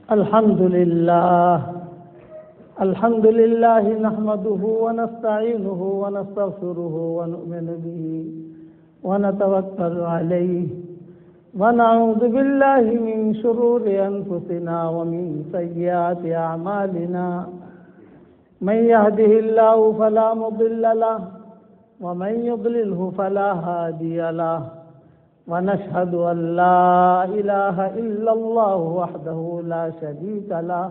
الحمد لله نحمده ونستعينه ونستغفره ونؤمن به ونتوكل عليه ونعوذ بالله من شرور أنفسنا ومن سيئات أعمالنا من يهده الله فلا مضل له ومن يضلله فلا هادي له ونشهد أن لا إله إلا الله وحده لا شريك له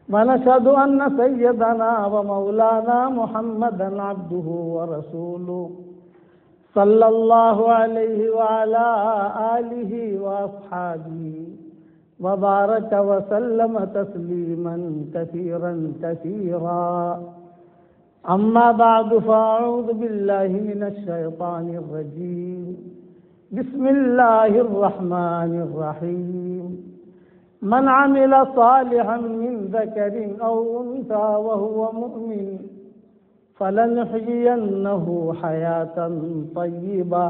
ونشهد أن سيدنا ومولانا محمدا عبده ورسوله صلى الله عليه وعلى آله وأصحابه وبارك وسلم تسليما كثيرا كثيرا أما بعد فأعوذ بالله من الشيطان الرجيم بسم الله الرحمن الرحيم من عمل صالحا من ذكر أو أنثى وهو مؤمن فلنحيينه حياة طيبة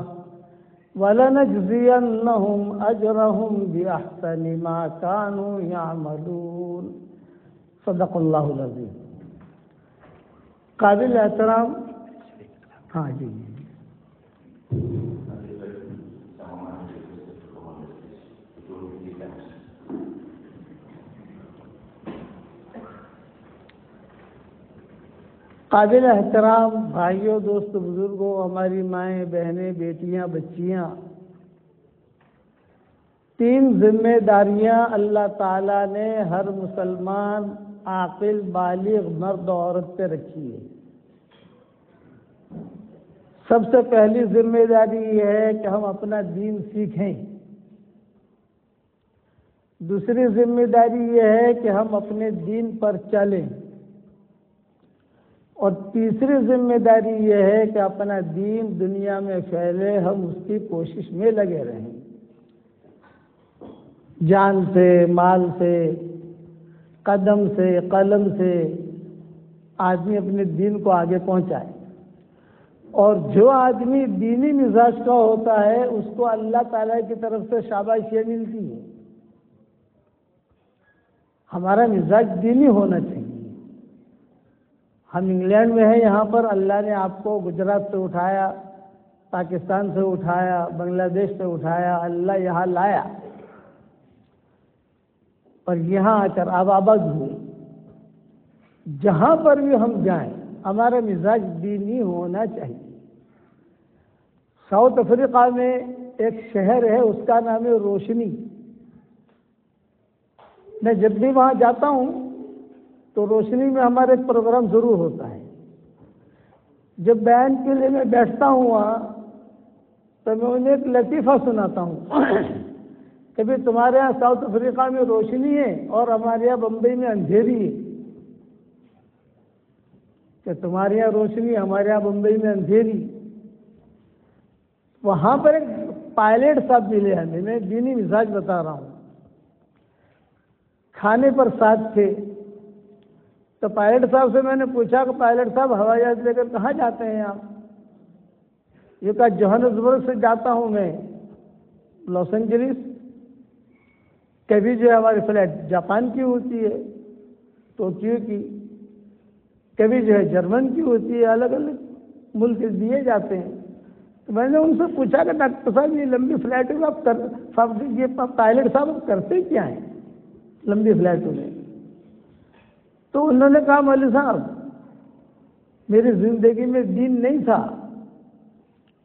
ولنجزينهم أجرهم بأحسن ما كانوا يعملون صدق الله العظيم. قابل احترام ہاں جی قابل احترام بھائیوں، دوست، بزرگوں، ہماری مائیں، بہنیں، بیٹیاں، بچیاں، 3 ذمہ داریاں اللہ تعالیٰ نے ہر مسلمان عاقل بالغ مرد و عورت پہ رکھی ہے. سب سے پہلی ذمہ داری یہ ہے کہ ہم اپنا دین سیکھیں. دوسری ذمہ داری یہ ہے کہ ہم اپنے دین پر چلیں. اور تیسری ذمہ داری یہ ہے کہ اپنا دین دنیا میں پھیلے، ہم اس کی کوشش میں لگے رہیں، جان سے، مال سے، قدم سے، قلم سے آدمی اپنے دین کو آگے پہنچائے. اور جو آدمی دینی مزاج کا ہوتا ہے اس کو اللہ تعالیٰ کی طرف سے شاباشیاں ملتی ہے. ہمارا مزاج دینی ہونا چاہیے. ہم انگلینڈ میں ہیں، یہاں پر اللہ نے آپ کو گجرات سے اٹھایا، پاکستان سے اٹھایا، بنگلہ دیش سے اٹھایا، اللہ یہاں لایا اور یہاں آ کر آباد ہوئے. جہاں پر بھی ہم جائیں ہمارا مزاج دینی ہونا چاہیے. ساؤتھ افریقہ میں ایک شہر ہے، اس کا نام ہے روشنی. میں جب بھی وہاں جاتا ہوں تو روشنی میں ہمارا ایک پروگرام ضرور ہوتا ہے. جب بیان کے لیے میں بیٹھتا ہوں وہاں تو میں انہیں ایک لطیفہ سناتا ہوں کہ بھی تمہارے یہاں ساؤتھ افریقہ میں روشنی ہے اور ہمارے یہاں بمبئی میں اندھیری ہے. کہ تمہارے یہاں روشنی، ہمارے یہاں بمبئی میں اندھیری. وہاں پر ایک پائلٹ صاحب ملے ہمیں، میں دینی مزاج بتا رہا ہوں. کھانے پر ساتھ تھے تو پائلٹ صاحب سے میں نے پوچھا کہ پائلٹ صاحب ہوائی جہاز لے کر کہاں جاتے ہیں آپ؟ یہ کہا جوہانسبرگ سے جاتا ہوں میں لاس اینجلس. کبھی جو ہے ہماری فلائٹ جاپان کی ہوتی ہے، ٹوکیو کی، کبھی جو ہے جرمن کی ہوتی ہے، الگ الگ ملک دیے جاتے ہیں. تو میں نے ان سے پوچھا کہ ڈاکٹر صاحب یہ لمبی فلائٹوں میں یہ پائلٹ صاحب کرتے کیا ہیں لمبی فلائٹوں میں؟ تو انہوں نے کہا مولوی صاحب میری زندگی میں دین نہیں تھا،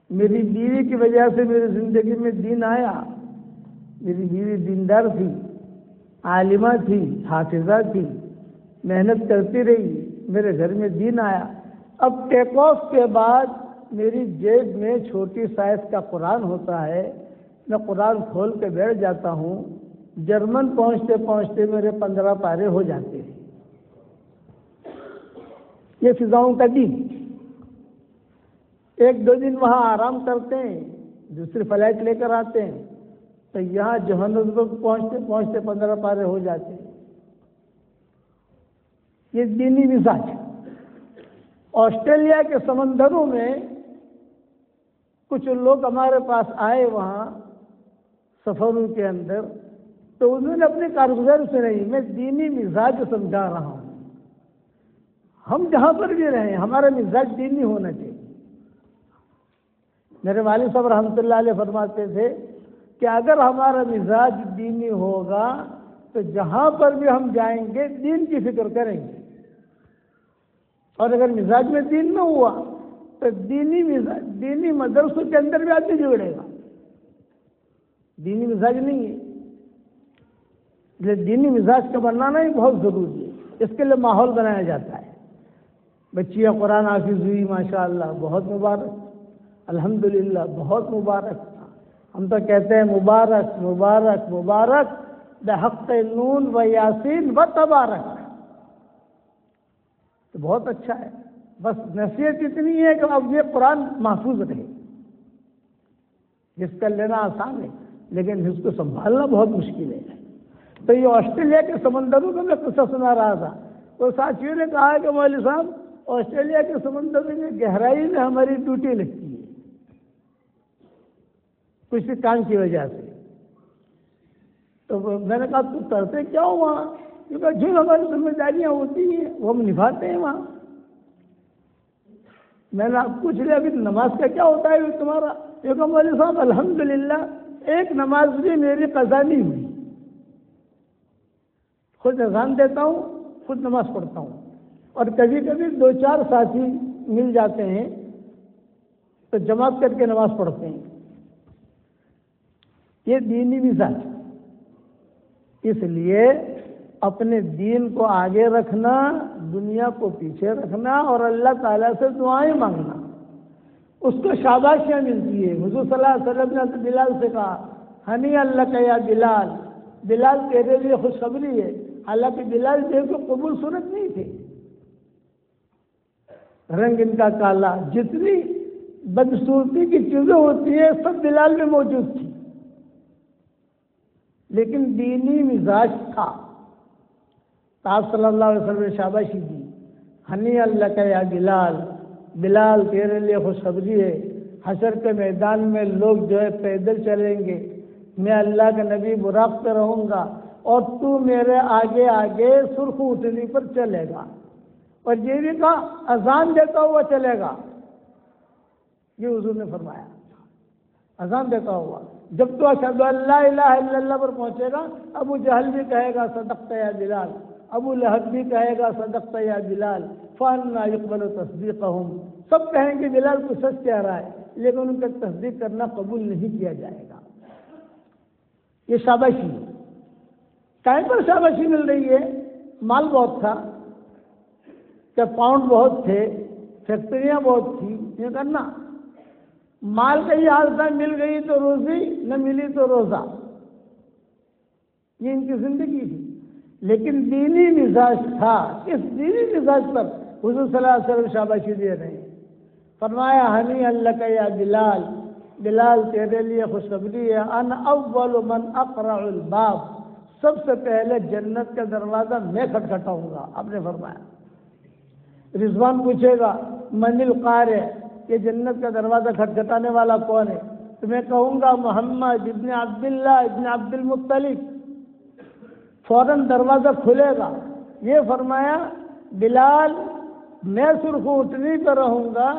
میری بیوی کی وجہ سے میری زندگی میں دین آیا. میری بیوی دیندار تھی، عالمہ تھی، حافظہ تھی، محنت کرتی رہی، میرے گھر میں دین آیا. اب ٹیک آف کے بعد میری جیب میں چھوٹی سائز کا قرآن ہوتا ہے، میں قرآن کھول کے بیٹھ جاتا ہوں. جرمن پہنچتے پہنچتے میرے 15 پارے ہو جاتے ہیں. یہ فضاؤں کا دین. 1-2 دن وہاں آرام کرتے ہیں، دوسری فلائٹ لے کر آتے ہیں تو یہاں جوہانسبرگ پہنچتے پہنچتے 15 پارے ہو جاتے ہیں. یہ دینی مزاج. آسٹریلیا کے سمندروں میں کچھ لوگ ہمارے پاس آئے وہاں سفروں کے اندر، تو انہوں نے اپنی کارگزاری سے نہیں، میں دینی مزاج سمجھا رہا ہوں. ہم جہاں پر بھی رہیں ہمارا مزاج دینی ہونا چاہیے. میرے والد صاحب رحمۃ اللہ علیہ فرماتے تھے کہ اگر ہمارا مزاج دینی ہوگا تو جہاں پر بھی ہم جائیں گے دین کی فکر کریں گے، اور اگر مزاج میں دین نہ ہوا تو دینی مدرسوں کے اندر بھی آدمی جڑے گا. دینی مزاج نہیں ہے، اس لیے دینی مزاج کا بنانا ہی بہت ضروری ہے. اس کے لیے ماحول بنایا جاتا ہے. بچیاں قرآن حافظ ہوئی ماشاء اللہ، بہت مبارک، الحمدللہ بہت مبارک. ہم تو کہتے ہیں مبارک مبارک مبارک بحق نون و یاسین و تبارک. تو بہت اچھا ہے. بس نصیحت اتنی ہے کہ اب یہ قرآن محفوظ رہے. جس کا لینا آسان ہے لیکن اس کو سنبھالنا بہت مشکل ہے. تو یہ آسٹریلیا کے سمندروں کا میں قصہ سنا رہا تھا. تو ساتھیوں نے کہا کہ مولوی صاحب آسٹریلیا کے سمندر میں گہرائی میں ہماری ڈیوٹی لگتی ہے کسی کام کی وجہ سے. تو میں نے کہا تو کرتے کیا ہو وہاں؟ کیونکہ جو ہماری ذمہ داریاں ہوتی ہیں وہ ہم نبھاتے ہیں وہاں. میں نے آپ پوچھ لیا ابھی نماز کا کیا ہوتا ہے تمہارا؟ یہ کہ مولوی صاحب الحمدللہ ایک نماز بھی میری قضا نہیں ہوئی. خود اذان دیتا ہوں، خود نماز پڑھتا ہوں، اور کبھی کبھی 2-4 ساتھی مل جاتے ہیں تو جماعت کر کے نماز پڑھتے ہیں. یہ دینی مزاج. اس لیے اپنے دین کو آگے رکھنا، دنیا کو پیچھے رکھنا، اور اللہ تعالیٰ سے دعائیں مانگنا، اس کو شاباشیاں ملتی ہے. حضور صلی اللہ علیہ وسلم نے بلال سے کہا ہنی اللہ کا یا بلال، بلال تیرے لیے خوشخبری ہے. حالانکہ بلال جو کو قبول صورت نہیں تھے، رنگ ان کا کالا، جتنی بدصورتی کی چیزیں ہوتی ہیں سب بلال میں موجود تھی، لیکن دینی مزاج تھا. آپ صلی اللہ علیہ وسلم نے شاباشی دی، ہنی اللہ کا یا بلال، بلال تیرے لیے خوشخبری ہے. حشر کے میدان میں لوگ جو ہے پیدل چلیں گے، میں اللہ کا نبی براق پہ رہوں گا اور تو میرے آگے آگے سرخ اٹھنی پر چلے گا. اور یہ بھی کہا اذان دیتا ہوا چلے گا. یہ حضور نے فرمایا اذان دیتا ہوا. جب تو اشہد ان لا الہ الا اللہ پر پہنچے گا ابو جہل بھی کہے گا صدقت یا بلال، ابو لہب بھی کہے گا صدقت یا بلال، فانا یقبل تصدیقہم. سب کہیں گے بلال کو سچ کہہ رہا ہے، لیکن ان کا تصدیق کرنا قبول نہیں کیا جائے گا. یہ شاباشی ہے. کہیں پر شاباشی مل رہی ہے؟ مال بہت تھا کہ پاؤنڈ بہت تھے، فیکٹریاں بہت تھیں، یہ کرنا. مال کا یہ حال تھا، مل گئی تو روزی، نہ ملی تو روزہ. یہ ان کی زندگی تھی. لیکن دینی مزاج تھا. اس دینی مزاج پر حضور صلی اللہ علیہ وسلم شاباشی دے رہے ہیں. فرمایا ہنی اللہ کا یا بلال، بلال تیرے لیے خوشخبری ہے، انا اول من اقرع الباب، سب سے پہلے جنت کا دروازہ میں کھٹکھٹاؤں گا. آپ نے فرمایا. رضوان پوچھے گا من القارع، یہ جنت کا دروازہ کھٹکھٹانے والا کون ہے؟ تو میں کہوں گا محمد ابن عبداللہ ابن عبد المطلب. فوراً دروازہ کھلے گا. یہ فرمایا بلال میں سرخ اٹھنی پر رہوں گا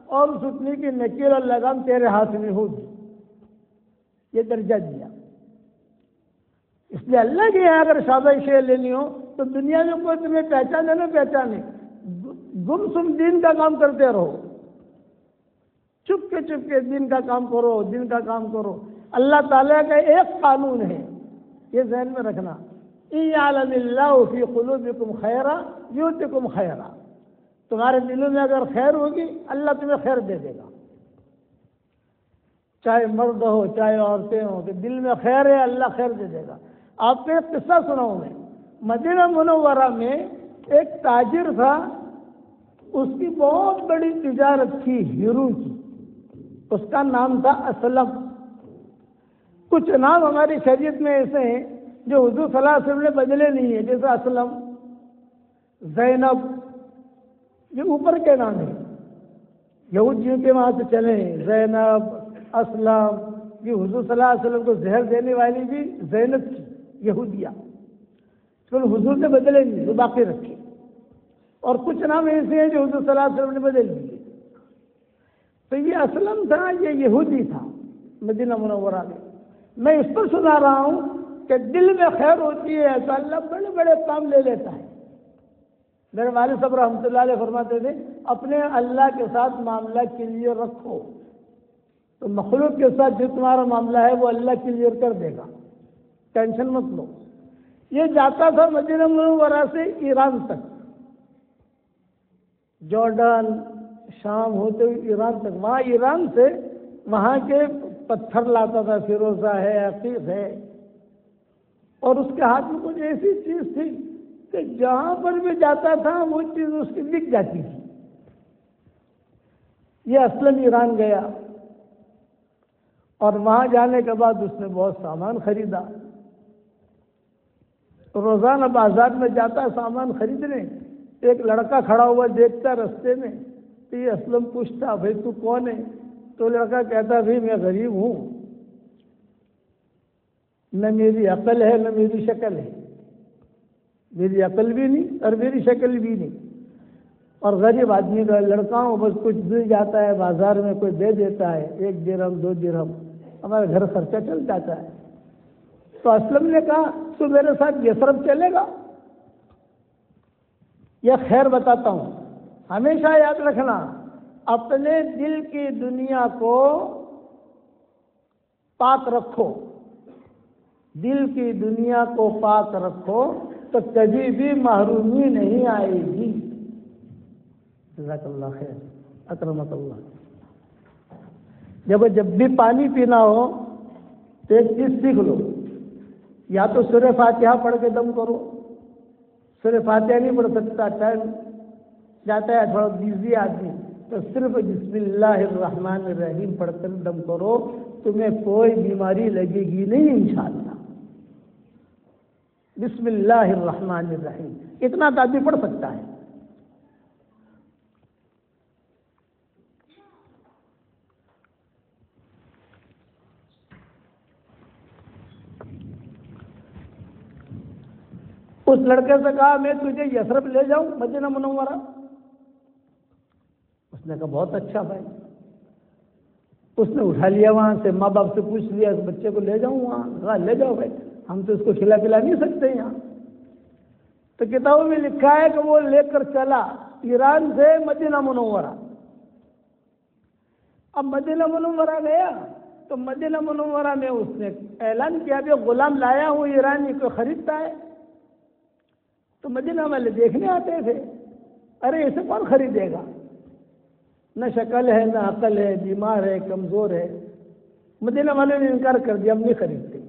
اور اس اٹھنی کی نکیل اور لگام تیرے ہاتھ میں ہوگی. یہ درجہ دیا. اس لیے اللہ کے یہاں اگر شاباشی لینی ہو تو دنیا میں کوئی تمہیں پہچانے نہ پہچانے، گم سم دین کا کام کرتے رہو، چپ کے دین کا کام کرو، دین کا کام کرو. اللہ تعالیٰ کا ایک قانون ہے، یہ ذہن میں رکھنا، ان یعلم اللہ فی قلوبکم خیرا یؤتکم خیرا. تمہارے دلوں میں اگر خیر ہوگی اللہ تمہیں خیر دے دے گا. چاہے مرد ہو چاہے عورتیں ہوں، کہ دل میں خیر ہے اللہ خیر دے دے گا. آپ کو ایک قصہ سناؤں میں. مدینہ منورہ میں ایک تاجر تھا، اس کی بہت بڑی تجارت تھی ہیرو کی. اس کا نام تھا اسلم. کچھ نام ہماری شریعت میں ایسے ہیں جو حضور صلی اللہ علیہ وسلم نے بدلے نہیں ہیں، جیسے اسلم، زینب، یہ اوپر کے نام ہیں. یہودیوں کے وہاں سے چلے ہیں زینب، اسلم. یہ حضور صلی اللہ علیہ وسلم کو زہر دینے والی بھی زینب تھی. یہودیہ، تو حضور نے بدلے نہیں، وہ باقی رکھے، اور کچھ نام ایسے ہیں جو حضور صلی اللہ علیہ وسلم نے بدل دیے۔ تو یہ اسلم تھا، یہ یہودی تھا مدینہ منورہ میں اس پر سنا رہا ہوں کہ دل میں خیر ہوتی ہے تو اللہ بڑے بڑے کام لے لیتا ہے۔ میرے والد صاحب رحمۃ اللہ علیہ فرماتے تھے اپنے اللہ کے ساتھ معاملہ کلیئر رکھو، تو مخلوق کے ساتھ جو تمہارا معاملہ ہے وہ اللہ کلیئر کر دے گا، ٹینشن مت لو۔ یہ جاتا تھا مدینہ منورہ سے ایران تک، جارڈن، شام ہوتے ہوئے ایران تک، وہاں ایران سے وہاں کے پتھر لاتا تھا، فیروزہ ہے، عقیق ہے، اور اس کے ہاتھ میں کچھ ایسی چیز تھی کہ جہاں پر بھی جاتا تھا وہ چیز اس کی بک جاتی تھی۔ یہ اسلم ایران گیا، اور وہاں جانے کے بعد اس نے بہت سامان خریدا، روزانہ بازار میں جاتا سامان خریدنے، ایک لڑکا کھڑا ہوا دیکھتا رستے میں، تو یہ اسلم پوچھتا بھائی تو کون ہے؟ تو لڑکا کہتا بھائی میں غریب ہوں، نہ میری عقل ہے نہ میری شکل ہے، میری عقل بھی نہیں اور میری شکل بھی نہیں، اور غریب آدمی کا لڑکا ہوں، بس کچھ مل جاتا ہے بازار میں کوئی دے دیتا ہے، 1 درہم 2 درہم، ہمارا گھر خرچہ چل جاتا ہے۔ تو اسلم نے کہا تو میرے ساتھ یثرب چلے گا؟ یہ خیر بتاتا ہوں، ہمیشہ یاد رکھنا، اپنے دل کی دنیا کو پاک رکھو، دل کی دنیا کو پاک رکھو تو کبھی بھی محرومی نہیں آئے گی۔ جزاک اللہ خیر، اکرمک اللہ۔ جب بھی پانی پینا ہو تو ایک چیز سیکھ لو، یا تو سورہ فاتحہ پڑھ کے دم کرو، سورہ فاتحہ نہیں پڑھ سکتا، ٹائم جاتا ہے تھوڑا بیزی آدمی، تو صرف بسم اللہ الرحمن الرحیم پڑھ کر دم کرو، تمہیں کوئی بیماری لگے گی نہیں انشاءاللہ۔ بسم اللہ الرحمن الرحیم اتنا تو آدمی پڑھ سکتا ہے۔ اس لڑکے سے کہا میں تجھے یثرب لے جاؤں مدینہ منورہ؟ اس نے کہا بہت اچھا بھائی۔ اس نے اٹھا لیا وہاں سے، ماں باپ سے پوچھ لیا اس بچے کو لے جاؤں وہاں، کہا لے جاؤ بھائی، ہم تو اس کو کھلا پلا نہیں سکتے یہاں۔ تو کتابوں میں لکھا ہے کہ وہ لے کر چلا ایران سے مدینہ منورہ۔ اب مدینہ منورہ گیا تو مدینہ منورہ میں اس نے اعلان کیا کہ غلام لایا ہوں ایرانی، کو خریدتا ہے؟ تو مدینہ والے دیکھنے آتے تھے، ارے اسے کون خریدے گا، نہ شکل ہے نہ عقل ہے، بیمار ہے، کمزور ہے۔ مدینہ والے نے انکار کر دیا، ہم نہیں خریدتے۔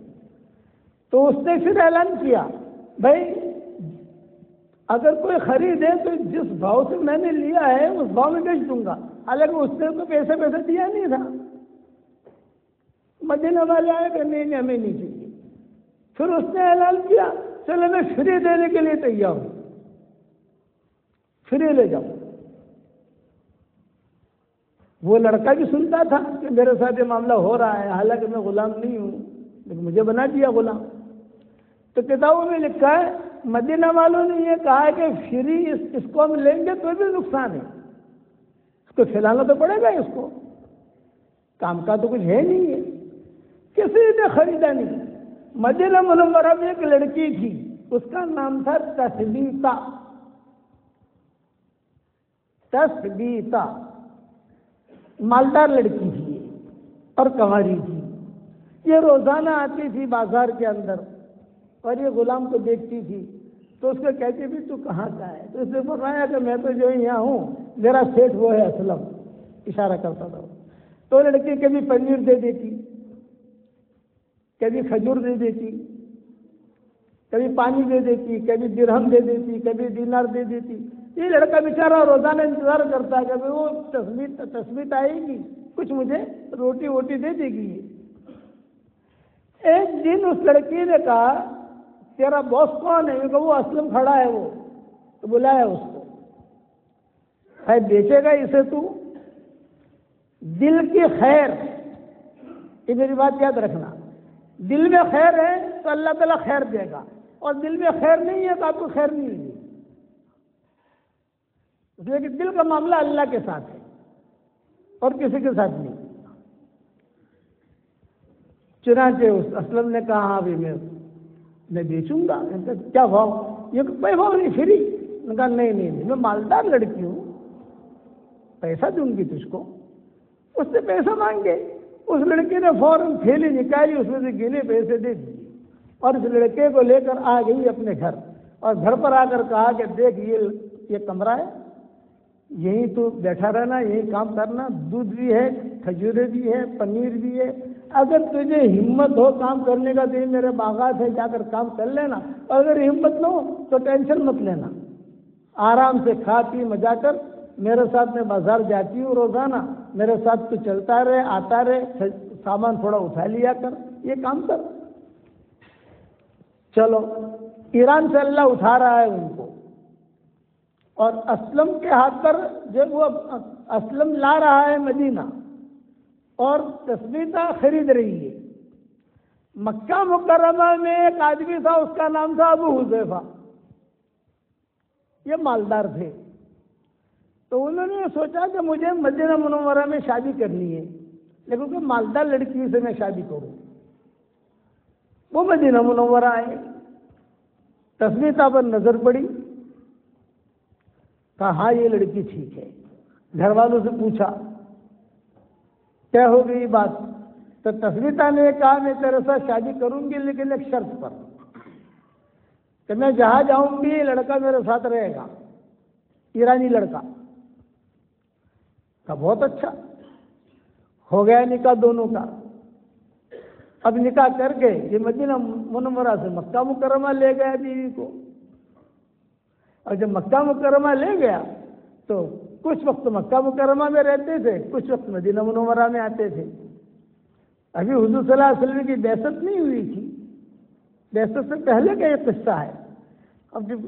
تو اس نے پھر اعلان کیا بھائی اگر کوئی خریدے تو جس بھاؤ سے میں نے لیا ہے اس بھاؤ میں بیچ دوں گا، حالانکہ اس نے تو پیسے دیا نہیں تھا۔ مدینہ والے آئے کہ نہیں ہمیں نہیں چاہیے۔ پھر اس نے اعلان کیا چلو میں فری دینے کے لیے تیار ہوں، فری لے جاؤ۔ وہ لڑکا بھی سنتا تھا کہ میرے ساتھ یہ معاملہ ہو رہا ہے، حالانکہ میں غلام نہیں ہوں لیکن مجھے بنا دیا غلام۔ تو کتابوں میں لکھا ہے مدینہ والوں نے یہ کہا کہ فری اس کو ہم لیں گے تو بھی نقصان ہے، اس کو کھلانا تو پڑے گا، اس کو کام کا تو کچھ ہے نہیں ہے، کسی نے خریدا نہیں۔ مدینہ منورہ میں ایک لڑکی تھی، اس کا نام تھا تثبیتا، تثبیتا، مالدار لڑکی تھی اور کنواری تھی۔ یہ روزانہ آتی تھی بازار کے اندر اور یہ غلام کو دیکھتی تھی، تو اس کو کہتی بھی تو کہاں کا ہے؟ تو اس نے فرمایا کہ میں تو جو یہاں ہوں، میرا سیٹ وہ ہے اسلم، اشارہ کرتا تھا۔ تو لڑکی کبھی پنیر دے دیتی، کبھی کھجور دے دیتی، کبھی پانی دے دیتی، کبھی درہم دے دیتی، کبھی دینار دے دیتی۔ یہ لڑکا بیچارہ روزانہ انتظار کرتا ہے کہ وہ تصویر آئے گی، کچھ مجھے روٹی ووٹی دے دے گی۔ ایک دن اس لڑکی نے کہا تیرا باس کون ہے؟ کہ وہ اسلم کھڑا ہے، وہ تو بلایا اس کو، ہے بیچے گا اسے تو؟ دل کی خیر، یہ میری بات یاد رکھنا، دل میں خیر ہے تو اللہ تعالیٰ خیر دے گا، اور دل میں خیر نہیں ہے تو آپ کو خیر نہیں ملے گی، اس لیے کہ دل کا معاملہ اللہ کے ساتھ ہے اور کسی کے ساتھ نہیں۔ چنانچہ اس اسلم نے کہا ہاں بھی میں بیچوں گا۔ کیا بھاؤ؟ یہ کوئی بھاؤ نہیں، فری۔ نے کہا نہیں، میں مالدار لڑکی ہوں، پیسہ دوں گی تجھ کو۔ اس سے پیسہ مانگے، اس لڑکی نے فوراً تھیلی نکالی، اس میں سے گنے پیسے دے دیے اور اس لڑکے کو لے کر آ گئی اپنے گھر، اور گھر پر آ کر کہا کہ دیکھ یہ کمرہ ہے، یہیں تو بیٹھا رہنا، یہیں کام کرنا، دودھ بھی ہے، کھجورے بھی ہے، پنیر بھی ہے، اگر تجھے ہمت ہو کام کرنے کا تو یہ میرے باغات ہے، جا کر کام کر لینا، اور اگر ہمت نہ ہو تو ٹینشن مت لینا، آرام سے کھا پی مزا کر میرے ساتھ میں بازار جاتی ہوں روزانہ، میرے ساتھ تو چلتا رہے، آتا رہے، سامان تھوڑا اٹھا لیا کر، یہ کام کر۔ چلو، ایران سے اللہ اٹھا رہا ہے ان کو، اور اسلم کے ہاتھ پر جب وہ اسلم لا رہا ہے مدینہ، اور تثبیتہ خرید رہی ہے۔ مکہ مکرمہ میں ایک آدمی تھا، اس کا نام تھا ابو حذیفہ، یہ مالدار تھے، تو انہوں نے سوچا کہ مجھے مدینہ منورہ میں شادی کرنی ہے، لیکن کوئی مالدار لڑکی سے میں شادی کروں۔ وہ مدینہ منورہ آئے، تثبیتہ پر نظر پڑی، کہا ہاں یہ لڑکی ٹھیک ہے۔ گھر والوں سے پوچھا طے ہو گئی بات، تو تثبیتہ نے کہا میں تیرے ساتھ شادی کروں گی، لیکن ایک شرط پر کہ میں جہاں جاؤں گی یہ لڑکا میرے ساتھ رہے گا، ایرانی لڑکا۔ کہا بہت اچھا، ہو گیا نکاح دونوں کا۔ اب نکاح کر کے یہ مدینہ منورہ سے مکہ مکرمہ لے گیا بیوی کو، اور جب مکہ مکرمہ لے گیا تو کچھ وقت مکہ مکرمہ میں رہتے تھے، کچھ وقت مدینہ منورہ میں آتے تھے۔ ابھی حضور صلی اللہ علیہ وسلم کی بعثت نہیں ہوئی تھی، بعثت سے پہلے کا یہ قصہ ہے۔ اب جب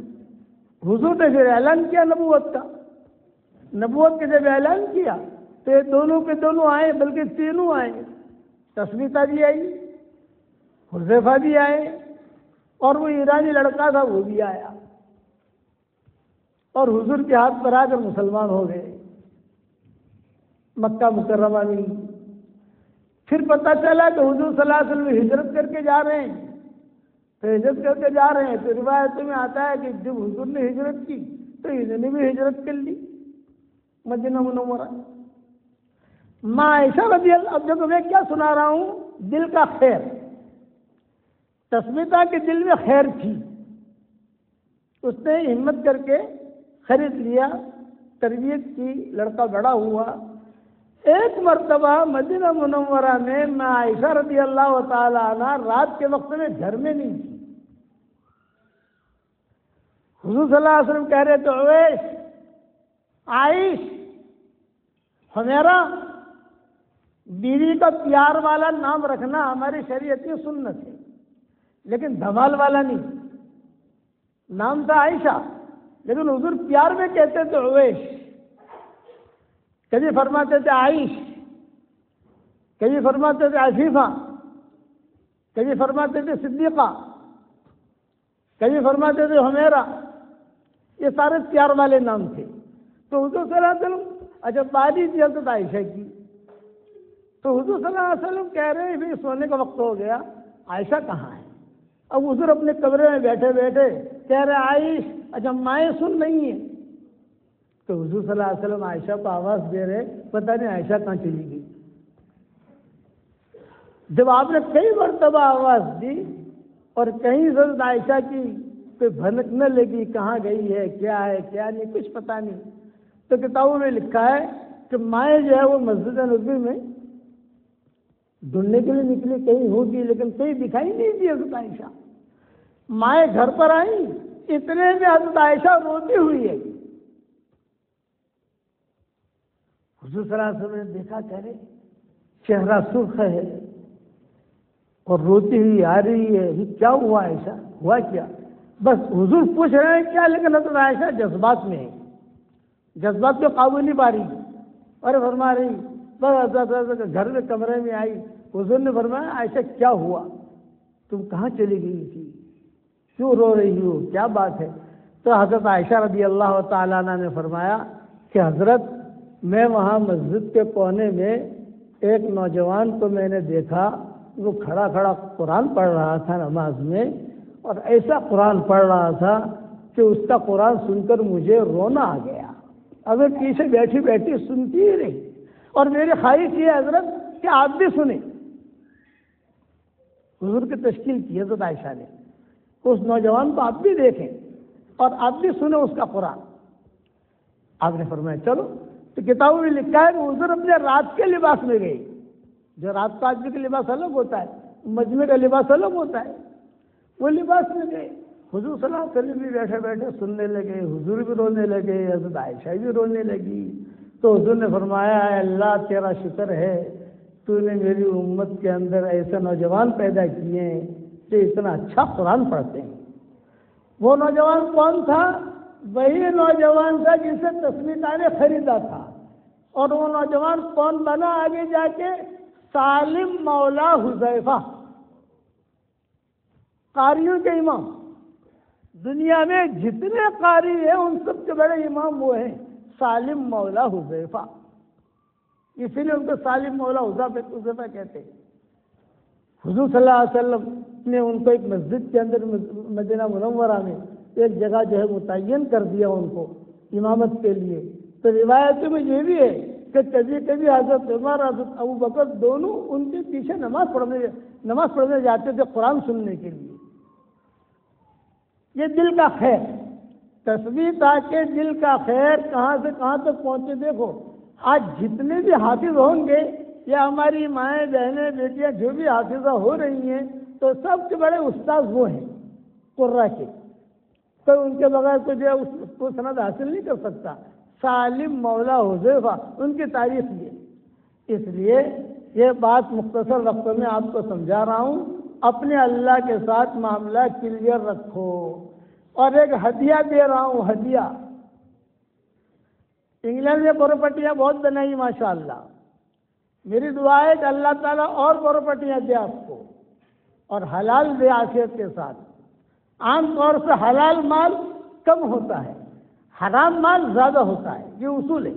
حضور نے پھر اعلان کیا نبوت کا، نبوت کے جب اعلان کیا تو یہ دونوں کے دونوں آئے، بلکہ تینوں آئے، تثبیتہ بھی آئی، حذیفہ بھی آئے، اور وہ ایرانی لڑکا تھا وہ بھی آیا، اور حضور کے ہاتھ پر آ کر مسلمان ہو گئے مکہ مکرمہ میں۔ پھر پتہ چلا کہ حضور صلی اللہ علیہ وسلم ہجرت کر کے جا رہے ہیں، تو ہجرت کر کے جا رہے ہیں تو روایتوں میں آتا ہے کہ جب حضور نے ہجرت کی تو انہوں نے بھی ہجرت کر لی مدینہ منورہ۔ ماں عائشہ رضی اللہ، اب جو میں کیا سنا رہا ہوں، دل کا خیر، تثبیتہ کے دل میں خیر تھی، اس نے ہمت کر کے خرید لیا، تربیت کی، لڑکا بڑا ہوا۔ ایک مرتبہ مدینہ منورہ میں عائشہ رضی اللہ تعالی عنہ رات کے وقت میں گھر میں نہیں تھی، حضور صلی اللہ علیہ وسلم کہہ رہے تو اویس، عائش، ہمیرا بیوی کا پیار والا نام رکھنا ہماری شریعت کی سنت ہے، لیکن دھمال والا نہیں۔ نام تھا عائشہ، لیکن حضور پیار میں کہتے تھے اویش، کبھی فرماتے تھے عائش، کبھی فرماتے تھے عفیفہ، کبھی فرماتے تھے صدیقہ، کبھی فرماتے تھے حمیرہ، یہ سارے پیار والے نام تھے۔ تو حضور صلی اللہ علیہ وسلم جب باری تھی حضرت عائشہ کی، تو حضور صلی اللہ علیہ وسلم کہہ رہے ہیں سونے کا وقت ہو گیا، عائشہ کہاں ہے؟ اب حضور اپنے کمرے میں بیٹھے بیٹھے کہہ رہے عائش، اچھا مائیں سن نہیں ہے؟ تو حضور صلی اللہ علیہ وسلم عائشہ کو آواز دے رہے، پتہ نہیں عائشہ کہاں چلی گئی۔ جب آپ نے کئی مرتبہ آواز دی اور کہیں حضرت عائشہ کی کوئی بھنک نہ لگی، کہاں گئی ہے، کیا ہے کیا نہیں، کچھ پتہ نہیں، تو کتابوں میں لکھا ہے کہ مائیں جو ہے وہ مسجد نبوی میں ڈھونڈنے کے لیے نکلی، کہیں ہوگی، لیکن کہیں دکھائی نہیں دی حضرت عائشہ۔ مائیں گھر پر آئیں، اتنے میں حضرت عائشہ روتی ہوئی ہے۔ حضور صلی اللہ علیہ وسلم نے دیکھا، کہہ رہے چہرہ سرخ ہے اور روتی ہوئی آ رہی ہے، یہ کیا ہوا عائشہ، ہوا کیا؟ بس حضور پوچھ رہے ہیں کیا، لیکن حضرت عائشہ جذبات میں ہے، جذبات پہ قابو نہیں پا رہی، اور فرما رہی بس گھر میں کمرے میں آئی، حضور نے فرمایا عائشہ کیا ہوا؟ تم کہاں چلی گئی تھی؟ کیوں رو رہی ہو؟ کیا بات ہے؟ تو حضرت عائشہ رضی اللہ تعالیٰ عنہ نے فرمایا کہ حضرت میں وہاں مسجد کے کونے میں ایک نوجوان کو میں نے دیکھا، وہ کھڑا کھڑا قرآن پڑھ رہا تھا نماز میں، اور ایسا قرآن پڑھ رہا تھا کہ اس کا قرآن سن کر مجھے رونا آ گیا۔ اب میں پیچھے بیٹھی بیٹھی سنتی ہی رہی، اور میری خواہش یہ حضرت کہ آپ بھی سنیں۔ حضور کی تشکیل کی حضرت عائشہ نے، اس نوجوان کو آپ بھی دیکھیں اور آپ بھی سنیں اس کا قرآن۔ آپ نے فرمایا چلو، تو کتابوں میں لکھا ہے کہ حضور اپنے رات کے لباس میں گئی، جو رات کا آدمی کا لباس الگ ہوتا ہے، مجمع کا لباس الگ ہوتا ہے، وہ لباس میں گئے۔ حضور صلی اللہ علیہ وسلم بھی بیٹھے بیٹھے سننے لگے، حضور بھی رونے لگے، حضرت عائشہ بھی رونے لگی۔ تو حضور نے فرمایا اے اللہ تیرا شکر ہے، تو نے میری امت کے اندر ایسے نوجوان پیدا کیے ہیں جو اتنا اچھا قرآن پڑھتے ہیں۔ وہ نوجوان کون تھا؟ وہی نوجوان تھا جسے تسمیہ نے خریدا تھا، اور وہ نوجوان کون بنا آگے جا کے؟ سالم مولا حذیفہ، قاریوں کے امام۔ دنیا میں جتنے قاری ہیں ان سب کے بڑے امام وہ ہیں سالم مولا حذیفہ، اسی لیے ان کو سالم مولا حذیفہ کہتے ہیں۔ حضور صلی اللہ علیہ وسلم نے ان کو ایک مسجد کے اندر مدینہ منورہ میں ایک جگہ جو ہے متعین کر دیا ان کو امامت کے لیے۔ تو روایتوں میں یہ بھی ہے کہ کبھی کبھی حضرت عمر حضرت ابو بکر دونوں ان کے پیچھے نماز پڑھنے جاتے تھے قرآن سننے کے لیے۔ یہ دل کا خیر، تسبیح تاکہ دل کا خیر کہاں سے کہاں تک پہنچے۔ دیکھو آج جتنے بھی حافظ ہوں گے یا ہماری مائیں بہنیں بیٹیاں جو بھی حافظہ ہو رہی ہیں، تو سب سے بڑے استاد وہ ہیں قرہ کے، تو ان کے بغیر تو جو اس کو سند حاصل نہیں کر سکتا۔ سالم مولا حذیفہ ان کی تاریخ یہ، اس لیے یہ بات مختصر وقت میں آپ کو سمجھا رہا ہوں۔ اپنے اللہ کے ساتھ معاملہ کلیئر رکھو۔ اور ایک ہدیہ دے رہا ہوں، ہدیہ۔ انگلینڈ میں پراپرٹیاں بہت بنائی ماشاءاللہ، میری دعا ہے کہ اللہ تعالیٰ اور پراپرٹیاں دے آپ کو، اور حلال دے عافیت کے ساتھ۔ عام طور سے حلال مال کم ہوتا ہے، حرام مال زیادہ ہوتا ہے، یہ اصول ہے۔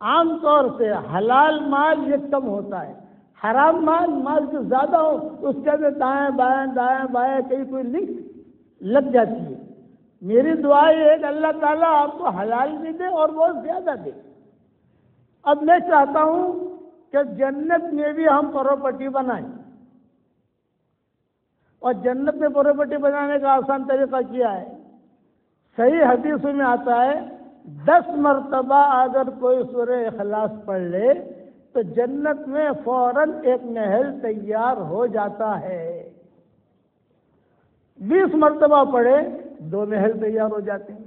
عام طور سے حلال مال یہ کم ہوتا ہے، حرام مال جو زیادہ ہو اس کے اندر دائیں بائیں کہیں کوئی لنک لگ جاتی ہے۔ میری دعا یہ ہے کہ اللہ تعالیٰ آپ کو حلال بھی دے اور بہت زیادہ دے۔ اب میں چاہتا ہوں کہ جنت میں بھی ہم پراپرٹی بنائیں، اور جنت میں پراپرٹی بنانے کا آسان طریقہ کیا ہے؟ صحیح حدیثوں میں آتا ہے 10 مرتبہ اگر کوئی سورہ اخلاص پڑھ لے تو جنت میں فوراً ایک محل تیار ہو جاتا ہے۔ 20 مرتبہ پڑھے 2 محل تیار ہو جاتے ہیں،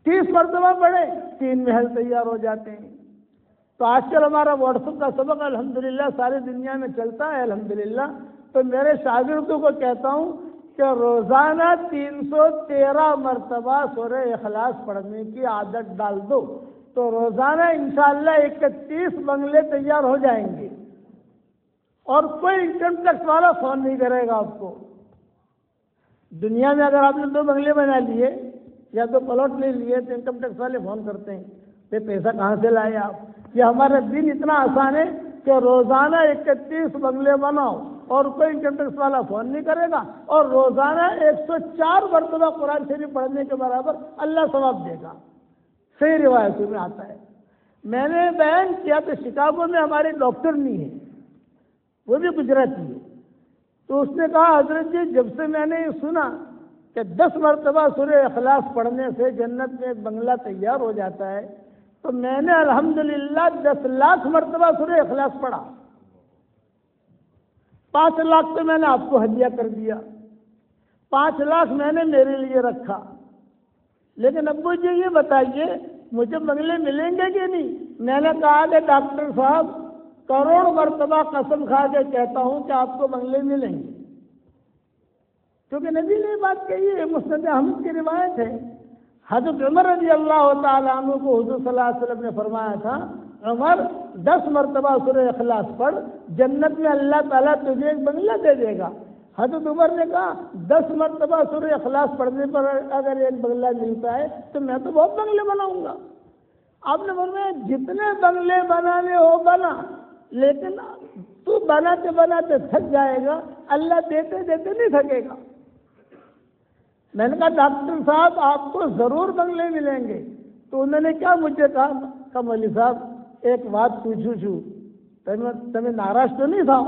30 مرتبہ پڑھے 3 محل تیار ہو جاتے ہیں۔ تو آج کل ہمارا واٹس ایپ کا سبق الحمدللہ ساری دنیا میں چلتا ہے الحمدللہ، تو میرے شاگردوں کو کہتا ہوں کہ روزانہ 313 مرتبہ سورہ اخلاص پڑھنے کی عادت ڈال دو، تو روزانہ انشاءاللہ 31 بنگلے تیار ہو جائیں گے، اور کوئی انکم ٹیکس والا فون نہیں کرے گا آپ کو۔ دنیا میں اگر آپ نے 2 بنگلے بنا لیے یا 2 پلاٹ لے لیے تو انکم ٹیکس والے فون کرتے ہیں کہ پیسہ کہاں سے لائے آپ۔ یہ ہمارا دین اتنا آسان ہے کہ روزانہ 31 بنگلے بناؤ اور کوئی انکم ٹیکس والا فون نہیں کرے گا، اور روزانہ 104 مرتبہ قرآن شریف پڑھنے کے برابر اللہ ثواب دے گا۔ صحیح روایتوں میں آتا ہے۔ میں نے بیان کیا تو شکاگو میں ہماری ڈاکٹرنی ہے، وہ بھی گجراتی ہے، تو اس نے کہا حضرت جی جب سے میں نے یہ سنا کہ 10 مرتبہ سورہ اخلاص پڑھنے سے جنت میں ایک بنگلہ تیار ہو جاتا ہے، تو میں نے الحمدللہ 10 لاکھ مرتبہ سورہ اخلاص پڑھا۔ 5 لاکھ تو میں نے آپ کو ہدیہ کر دیا، 5 لاکھ میں نے میرے لیے رکھا۔ لیکن ابو جی یہ بتائیے مجھے بنگلے ملیں گے کہ نہیں؟ میں نے کہا کہ ڈاکٹر صاحب کروڑ مرتبہ قسم کھا کے کہتا ہوں کہ آپ کو بنگلے ملیں گے، کیونکہ نبی نے بات کہی ہے، مسند احمد کی روایت ہے۔ حضرت عمر رضی اللہ تعالیٰ عنہ کو حضور صلی اللہ علیہ وسلم نے فرمایا تھا عمر 10 مرتبہ سورہ اخلاص پڑھ، جنت میں اللہ تعالیٰ تجھے ایک بنگلہ دے دے گا۔ حضرت عمر نے کہا 10 مرتبہ سورہ اخلاص پڑھنے پر اگر ایک بنگلہ ملتا ہے تو میں تو بہت بنگلے بناؤں گا۔ آپ نے فرمایا جتنے بنگلے بنانے ہو بنا، لیکن تو بناتے بناتے تھک جائے گا، اللہ دیتے دیتے نہیں تھکے گا۔ میں نے کہا ڈاکٹر صاحب آپ کو ضرور بنگلے ملیں گے۔ تو انہوں نے کیا مجھے کہا مولوی صاحب ایک بات پوچھوں چھو، تمہیں ناراض تو نہیں تھا؟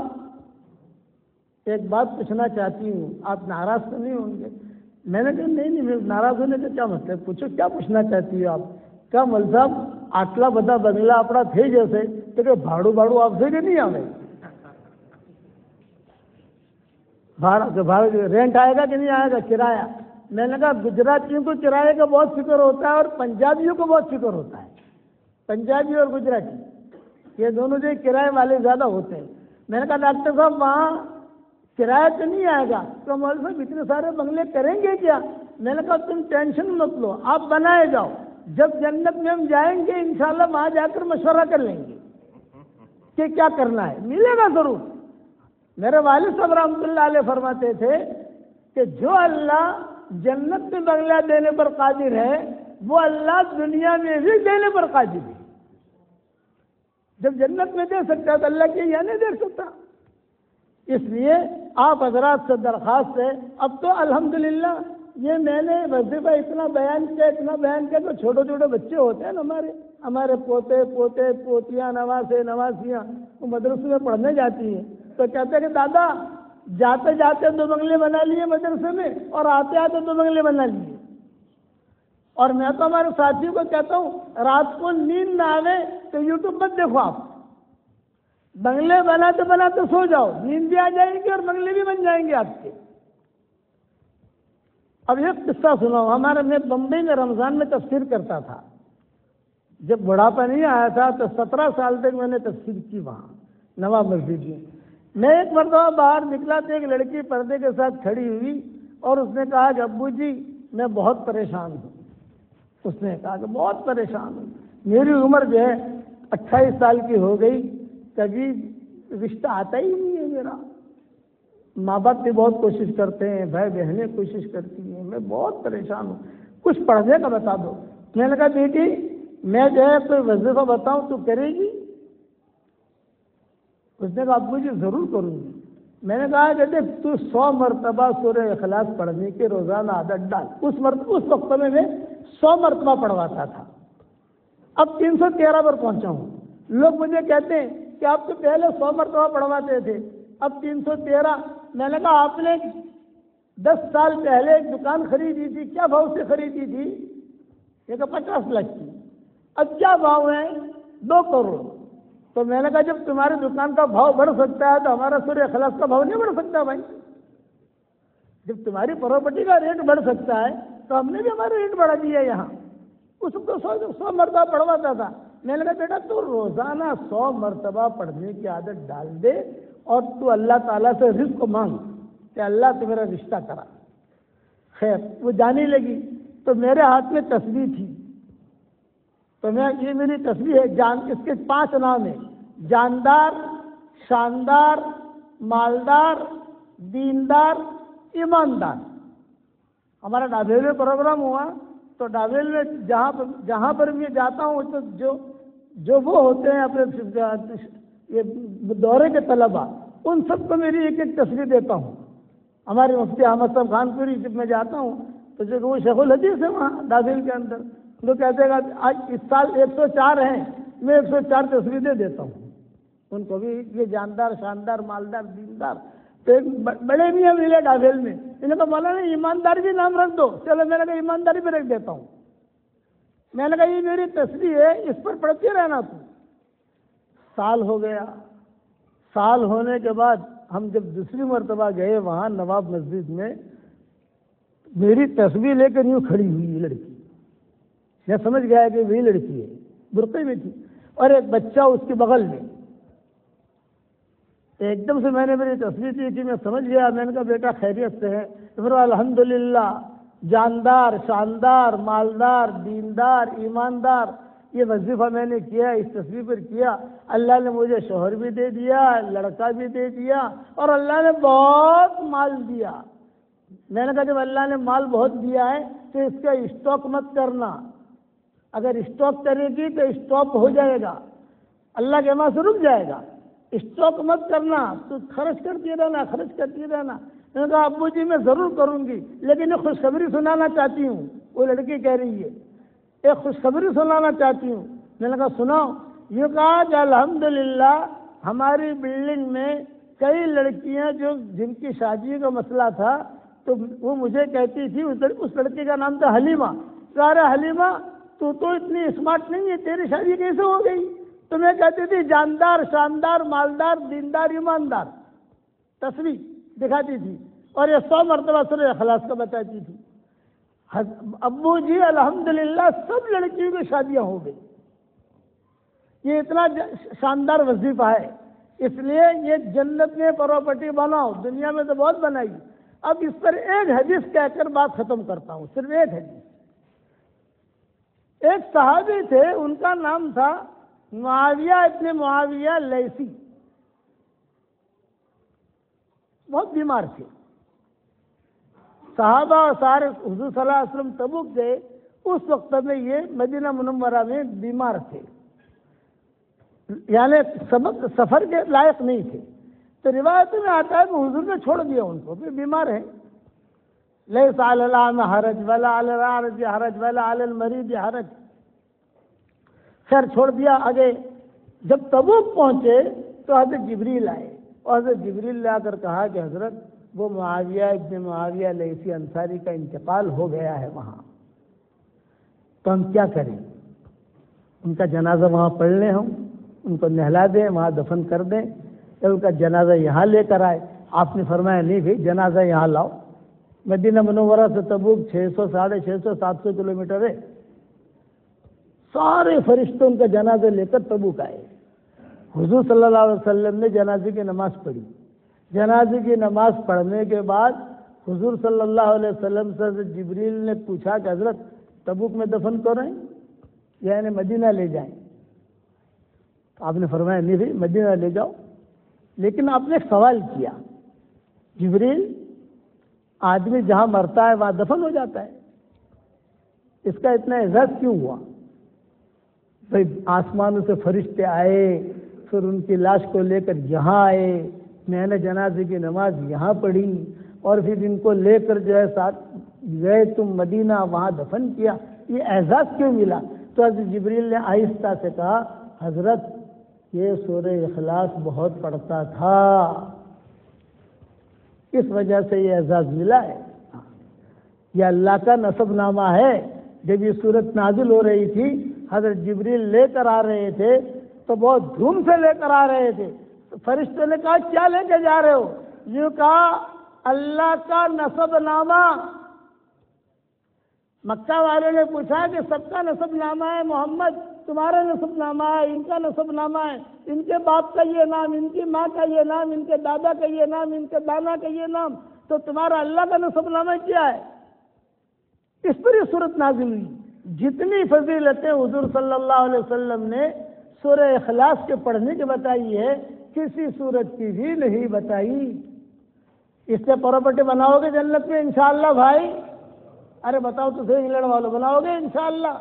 ایک بات پوچھنا چاہتی ہوں، آپ ناراض تو نہیں ہوں گے؟ میں نے کہا نہیں ناراض ہونے کا کیا مطلب، پوچھو کیا پوچھنا چاہتی ہو آپ؟ کیا مولوی صاحب آٹلا بدا بنگلہ اپنا تھے جیسے تو بھاڑو آپ سے نہیں آئے، بھاڑا رینٹ آئے گا کہ نہیں آئے گا، کرایہ؟ میں نے کہا گجراتیوں کو کرایے کا بہت فکر ہوتا ہے اور پنجابیوں کو بہت فکر ہوتا ہے، پنجابی اور گجراتی یہ دونوں جو کرائے والے زیادہ ہوتے ہیں۔ میں نے کہا ڈاکٹر صاحب وہاں کرایہ تو نہیں آئے گا؟ تو مولوی صاحب اتنے سارے بنگلے کریں گے کیا؟ میں نے کہا تم ٹینشن مت لو، آپ بنائے جاؤ، جب جنت میں ہم جائیں گے انشاءاللہ وہاں جا کر مشورہ کر لیں گے کہ کیا کرنا ہے، ملے گا ضرور۔ میرے والد صاحب رحمۃ اللہ علیہ فرماتے تھے کہ جو اللہ جنت میں بنگلہ دینے پر قادر ہے وہ اللہ دنیا میں بھی دینے پر قادر ہے۔ جب جنت میں دے سکتا ہے تو اللہ کے یہاں نہیں دے سکتا۔ اس لیے آپ حضرات سے درخواست ہے، اب تو الحمدللہ یہ میں نے وظیفہ اتنا بیان کیا تو چھوٹے چھوٹے بچے ہوتے ہیں نا ہمارے پوتے پوتیاں نواسیاں وہ مدرسے میں پڑھنے جاتی ہیں تو کہتے ہیں کہ دادا جاتے جاتے 2 بنگلے بنا لیے مدرسے میں اور آتے آتے 2 بنگلے بنا لیے۔ اور میں تو ہمارے ساتھیوں کو کہتا ہوں رات کو نیند نہ آئے تو یوٹیوب مت دیکھو، آپ بنگلے بناتے بناتے سو جاؤ، نیند بھی آ جائے گی اور بنگلے بھی بن جائیں گے آپ کے۔ اب ایک قصہ سناؤ، میں بمبئی میں رمضان میں تفسیر کرتا تھا، جب بڑھاپا نہیں آیا تھا تو 17 سال تک میں نے تفسیر کی وہاں نواب مسجد میں۔ میں ایک مرتبہ باہر نکلا تو ایک لڑکی پردے کے ساتھ کھڑی ہوئی اور اس نے کہا کہ ابو جی میں بہت پریشان ہوں۔ اس نے کہا کہ بہت پریشان ہوں، میری عمر جو ہے 28 سال کی ہو گئی، کبھی رشتہ آتا ہی نہیں ہے میرا، ماں باپ بھی بہت کوشش کرتے ہیں، بھائی بہنیں کوشش کرتی ہیں، میں بہت پریشان ہوں، کچھ پڑھنے کا بتا دو۔ میں نے کہا بیٹی میں جو ہے کوئی وظیفہ بتاؤں تو کرے گی؟ اس نے کہا ابو جی ضرور کروں گی۔ میں نے کہا کہ دیکھ تو 100 مرتبہ سورہ اخلاص پڑھنے کی روزانہ عادت ڈال۔ اس وقت میں 100 مرتبہ پڑھواتا تھا، اب 313 پر پہنچا ہوں۔ لوگ مجھے کہتے ہیں کہ آپ تو پہلے 100 مرتبہ پڑھواتے تھے، اب 313۔ میں نے کہا آپ نے 10 سال پہلے ایک دکان خریدی تھی، کیا بھاؤ سے خریدی تھی؟ یہ کہ 50 لاکھ کی، اب کیا بھاؤ ہے؟ 2 کروڑ۔ تو میں نے کہا جب تمہاری دکان کا بھاؤ بڑھ سکتا ہے تو ہمارا سورہ اخلاص کا بھاؤ نہیں بڑھ سکتا بھائی؟ جب تمہاری پراپرٹی کا ریٹ بڑھ سکتا ہے تو ہم نے بھی ہمارا ریٹ بڑھا دیا یہاں۔ اس کو 100 مرتبہ پڑھواتا تھا۔ میں نے کہا بیٹا تو روزانہ 100 مرتبہ پڑھنے کی عادت ڈال دے اور تو اللہ تعالیٰ سے رزق مانگ کہ اللہ تو میرا رشتہ کرا۔ خیر وہ جانے لگی تو میرے ہاتھ میں تسبیح تھی، تو یہ میری تسبیح ہے، اس کے 5 نام ہیں: جاندار، شاندار، مالدار، دیندار، ایماندار۔ ہمارا ڈابیل میں پروگرام ہوا تو ڈابیل میں جہاں پر میں جاتا ہوں تو جو وہ ہوتے ہیں اپنے یہ دورے کے طلبا، ان سب کو میری ایک ایک تصویر دیتا ہوں۔ ہمارے مفتی احمد صاحب خانپوری جب میں جاتا ہوں تو جو وہ شیخ الحدیث ہے وہاں ڈابیل کے اندر، وہ کہتے ہیں کہ آج اس سال 104 ہیں، میں 104 تصویریں دیتا ہوں ان کو بھی، یہ جاندار، شاندار، مالدار، دیندار۔ تو ایک بڑے بھی ہیں ملے ڈابیل میں، انہوں نے کہا مولانا ایماندار بھی نام رکھ دو۔ چلو میں نے کہا ایمانداری بھی رکھ دیتا ہوں۔ میں نے کہا یہ میری تصویر ہے، اس پر پڑھتے رہنا تو۔ سال ہو گیا، سال ہونے کے بعد ہم جب دوسری مرتبہ گئے وہاں نواب مسجد میں، میری تصویر لے کر یوں کھڑی ہوئی لڑکی، میں سمجھ گیا کہ وہی لڑکی ہے، برقعے میں تھی اور ایک بچہ اس کے بغل میں۔ ایک دم سے میں نے میری تصویر دی تھی، میں سمجھ گیا، میں نے کہا بیٹا خیریت سے ہے؟ پھر الحمدللہ، جاندار، شاندار، مالدار، دیندار، ایماندار۔ یہ وظیفہ میں نے کیا، اس تصویر پر کیا، اللہ نے مجھے شوہر بھی دے دیا، لڑکا بھی دے دیا، اور اللہ نے بہت مال دیا۔ میں نے کہا جب اللہ نے مال بہت دیا ہے تو اس کا اسٹاک مت کرنا، اگر اسٹاک کرے گی تو اسٹاپ ہو جائے گا، اللہ کے وہاں سے رک جائے گا۔ اسٹاک مت کرنا، تو خرچ کرتی رہنا، خرچ کرتی رہنا۔ میں نے کہا ابو جی میں ضرور کروں گی، لیکن ایک خوشخبری سنانا چاہتی ہوں۔ وہ لڑکی کہہ رہی ہے ایک خوشخبری سنانا چاہتی ہوں۔ میں نے کہا سناؤ۔ یہ کہا کہ الحمدللہ ہماری بلڈنگ میں کئی لڑکیاں جن کی شادی کا مسئلہ تھا، تو وہ مجھے کہتی تھی، اس لڑکی کا نام تھا حلیمہ، ارے حلیمہ تو اتنی اسمارٹ نہیں ہے، تیری شادی کیسے ہو گئی؟ تو میں کہتی تھی جاندار، شاندار، مالدار، دیندار، ایماندار، تصویر دکھاتی تھی، اور یہ 100 مرتبہ سورہ اخلاص کا بتاتی تھی۔ ابو جی الحمدللہ سب لڑکیوں کی شادیاں ہو گئی۔ یہ اتنا شاندار وظیفہ ہے، اس لیے یہ جنت میں پراپرٹی بناؤ، دنیا میں تو بہت بنائی۔ اب اس پر ایک حدیث کہہ کر بات ختم کرتا ہوں، صرف ایک حدیث۔ ایک صحابی تھے، ان کا نام تھا معاویہ ابن معاویہ لیثی، بہت بیمار تھے۔ صحابہ اور سارے حضور صلی اللہ علیہ وسلم تبوک گئے، اس وقت میں یہ مدینہ منورہ میں بیمار تھے، یعنی سفر کے لائق نہیں تھے۔ تو روایت میں آتا ہے کہ حضور نے چھوڑ دیا ان کو، بیمار ہیں۔ لیس علی الاعمى حرج ولا علی الأعرج حرج ولا علی المریض حرج، خیر چھوڑ دیا۔ آگے جب تبوک پہنچے تو حضرت جبریل آئے، اور حضرت جبریل نے آ کر کہا کہ حضرت وہ معاویہ ابن معاویہ لیثی انصاری کا انتقال ہو گیا ہے وہاں، تو ہم کیا کریں؟ ان کا جنازہ وہاں پڑھ لیں، ہم ان کو نہلا دیں، وہاں دفن کر دیں، یا ان کا جنازہ یہاں لے کر آئے؟ آپ نے فرمایا نہیں بھائی، جنازہ یہاں لاؤ۔ مدینہ منورہ سے تبوک 600 650 700 کلومیٹر ہے۔ سارے فرشتے ان کا جنازہ لے کر تبوک آئے۔ حضور صلی اللہ علیہ وسلم نے جنازے کی نماز پڑھی۔ جنازے کی نماز پڑھنے کے بعد حضور صلی اللہ علیہ وسلم سے حضرت جبریل نے پوچھا کہ حضرت تبوک میں دفن کریں یا انہیں مدینہ لے جائیں؟ آپ نے فرمایا نہیں بھائی مدینہ لے جاؤ، لیکن آپ نے ایک سوال کیا، جبریل آدمی جہاں مرتا ہے وہاں دفن ہو جاتا ہے، اس کا اتنا اعزاز کیوں ہوا؟ بھائی آسمانوں سے فرشتے آئے، پھر ان کی لاش کو لے کر یہاں آئے، میں نے جنازے کی نماز یہاں پڑھی، اور پھر ان کو لے کر جو ہے ساتھ گئے تم مدینہ، وہاں دفن کیا، یہ اعزاز کیوں ملا؟ تو حضرت جبریل نے آہستہ سے کہا حضرت یہ سورہ اخلاص بہت پڑھتا تھا، اس وجہ سے یہ اعزاز ملا ہے۔ یہ اللہ کا نسب نامہ ہے۔ جب یہ صورت نازل ہو رہی تھی، حضرت جبریل لے کر آ رہے تھے تو بہت دھوم سے لے کر آ رہے تھے۔ فرشتے نے کہا کیا لے کے جا رہے ہو؟ یوں کہا اللہ کا نسب نامہ۔ مکہ والے نے پوچھا کہ سب کا نسب نامہ ہے محمد، تمہارا نسب نامہ ہے، ان کا نسب نامہ ہے، ان کے باپ کا یہ نام، ان کی ماں کا یہ نام، ان کے دادا کا یہ نام، ان کے دانا کا یہ نام، تو تمہارا اللہ کا نسب نامہ کیا ہے؟ اس پر یہ صورت نازل ہوئی۔ جتنی فضیلتیں حضور صلی اللہ علیہ وسلم نے سورہ اخلاص کے پڑھنے کی بتائی ہے، کسی صورت کی بھی نہیں بتائی۔ اس سے پراپرٹی بناؤ گے جنت میں انشاءاللہ بھائی؟ ارے بتاؤ تو صحیح، انگلینڈ والوں بناؤ گے انشاءاللہ؟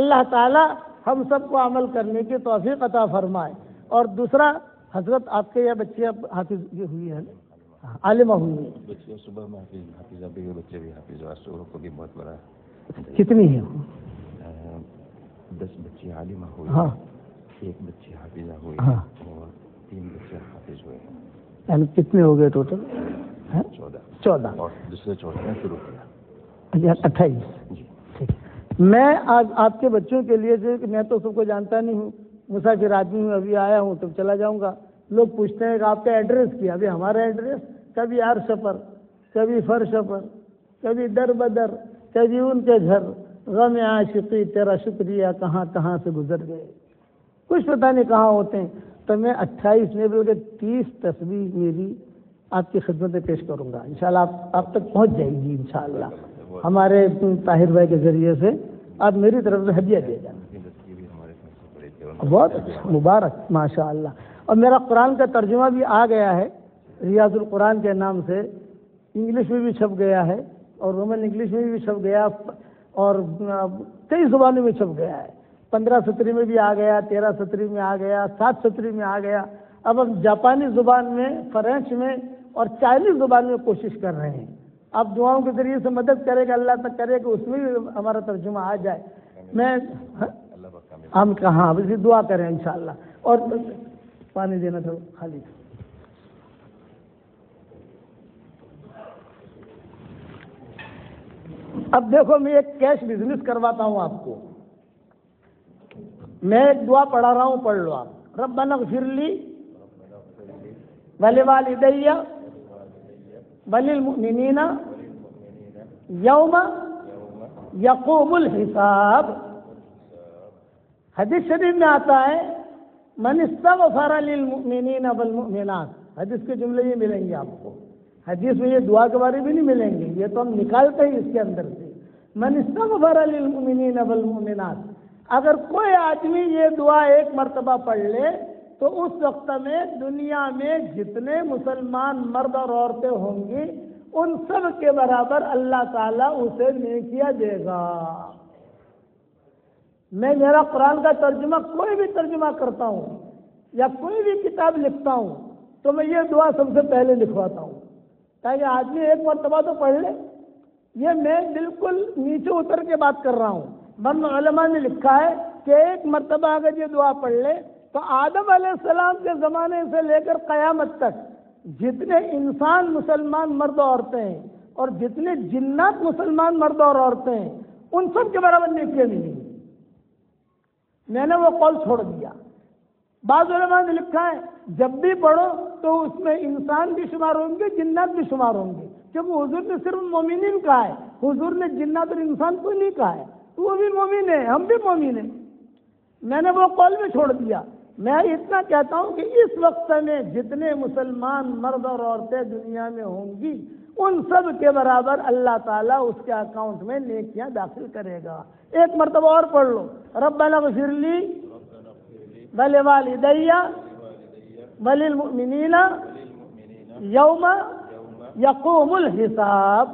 اللہ تعالی ہم سب کو عمل کرنے کی توفیق عطا فرمائے۔ اور دوسرا حضرت آپ کے یہ بچے حافظ ہوئی ہے، عالمہ ہوئی ہے؟ بچے صبح میں حافظہ بھی ہوئے، بچے بھی حافظ ہوئے، سوروں کو بھی بہت بڑا۔ کتنی ہیں؟ 10 بچے عالمہ ہوئے، ہاں، 1 بچی حافظہ ہوئی، ہاں، اور 3 بچے حافظ ہوئے۔ یعنی کتنے ہو گئے ٹوٹل؟ 14 اور دوسرے 14 میں شروع کیا۔ 28 جی ٹھیک۔ میں آج آپ کے بچوں کے لیے جو کہ میں تو سب کو جانتا نہیں ہوں، مسافر آدمی ہوں، ابھی آیا ہوں تو چلا جاؤں گا۔ لوگ پوچھتے ہیں کہ آپ کا ایڈریس کیا؟ ابھی ہمارا ایڈریس کبھی عرش پر، کبھی فرش پر، کبھی در بدر، کبھی ان کے گھر، غم عاشقی تیرا شکریہ کہاں کہاں سے گزر گئے، کچھ پتہ نہیں کہاں ہوتے ہیں۔ تو میں 28 نہیں بلکہ 30 تسبیح میری آپ کی خدمت میں پیش کروں گا، انشاءاللہ آپ تک پہنچ جائے گی انشاءاللہ۔ ہمارے طاہر بھائی کے ذریعے سے آپ میری طرف سے ہدیہ دے جانا۔ بہت اچھا، مبارک، ماشاء اللہ. اور میرا قرآن کا ترجمہ بھی آ گیا ہے ریاض القرآن کے نام سے، انگلش میں بھی چھپ گیا ہے اور رومن انگلش میں بھی چھپ گیا اور کئی زبانوں میں چھپ گیا ہے. 15 ستری میں بھی آ گیا، 13 ستری میں آ گیا، 7 ستری میں آ گیا. اب ہم جاپانی زبان میں، فرینچ میں اور چائنیز زبان میں کوشش کر رہے ہیں. آپ دعاؤں کے ذریعے سے مدد کرے گا، اللہ تک کرے کہ اس میں بھی ہمارا ترجمہ آ جائے. میں ہم کہاں اسی دعا کریں انشاءاللہ. اور پانی دینا تھا خالی. اب دیکھو میں ایک کیش بزنس کرواتا ہوں آپ کو. میں ایک دعا پڑھا رہا ہوں، پڑھ لو آپ. ربنا اغفر لی ولوالدی وللمؤمنین یوم یقوم الحساب. حدیث شریف میں آتا ہے من استغفر للمؤمنین والمؤمنات. حدیث کے جملے یہ ملیں گے آپ کو. حدیث میں یہ دعا کے بارے بھی نہیں ملیں گے، یہ تو ہم نکالتے ہیں اس کے اندر سے. من استغفر للمؤمنین والمؤمنات. اگر کوئی آدمی یہ دعا ایک مرتبہ پڑھ لے تو اس وقت میں دنیا میں جتنے مسلمان مرد اور عورتیں ہوں گی ان سب کے برابر اللہ تعالیٰ اسے نیکیاں دے گا. میں میرا قرآن کا ترجمہ کوئی بھی ترجمہ کرتا ہوں یا کوئی بھی کتاب لکھتا ہوں تو میں یہ دعا سب سے پہلے لکھواتا ہوں تاکہ آدمی ایک مرتبہ تو پڑھ لے. یہ میں بالکل نیچے اتر کے بات کر رہا ہوں. بعض علماء نے لکھا ہے کہ ایک مرتبہ اگر یہ دعا پڑھ لے تو آدم علیہ السلام کے زمانے سے لے کر قیامت تک جتنے انسان مسلمان مرد و عورتیں ہیں اور جتنے جنات مسلمان مرد اور عورتیں ہیں ان سب کے برابر نیکیاں ملیں گی. میں نے وہ قول چھوڑ دیا. بعض علماء نے لکھا ہے جب بھی پڑھو تو اس میں انسان بھی شمار ہوں گے، جنات بھی شمار ہوں گے، کیونکہ حضور نے صرف مومنین کہا ہے. حضور نے جنات اور انسان کو نہیں کہا ہے. وہ بھی مومن ہے، ہم بھی مومن ہیں. میں نے وہ قول بھی چھوڑ دیا. میں اتنا کہتا ہوں کہ اس وقت میں جتنے مسلمان مرد اور عورتیں دنیا میں ہوں گی ان سب کے برابر اللہ تعالیٰ اس کے اکاؤنٹ میں نیکیاں داخل کرے گا. ایک مرتبہ اور پڑھ لو. ربنا اغفر لی ولوالدی وللمؤمنین یوم یقوم الحساب.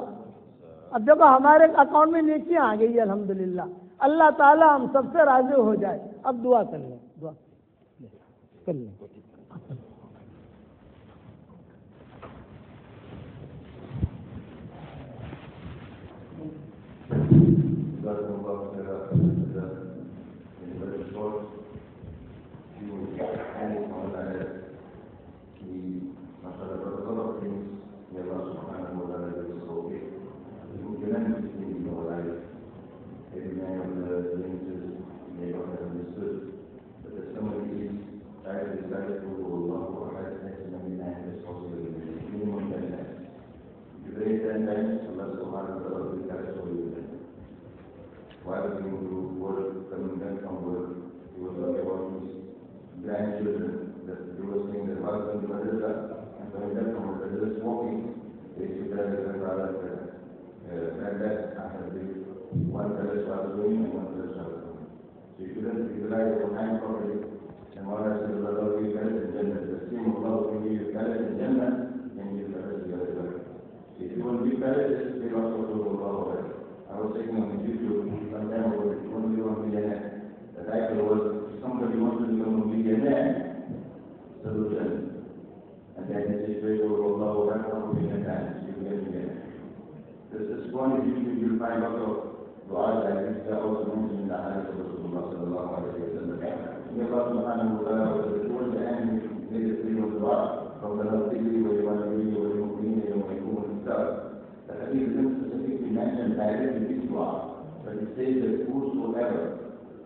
اب جب ہمارے اکاؤنٹ میں نیکیاں آ گئی الحمدللہ، اللہ تعالیٰ ہم سب سے راضی ہو جائے. اب دعا کر لیں، دعا کر لیں.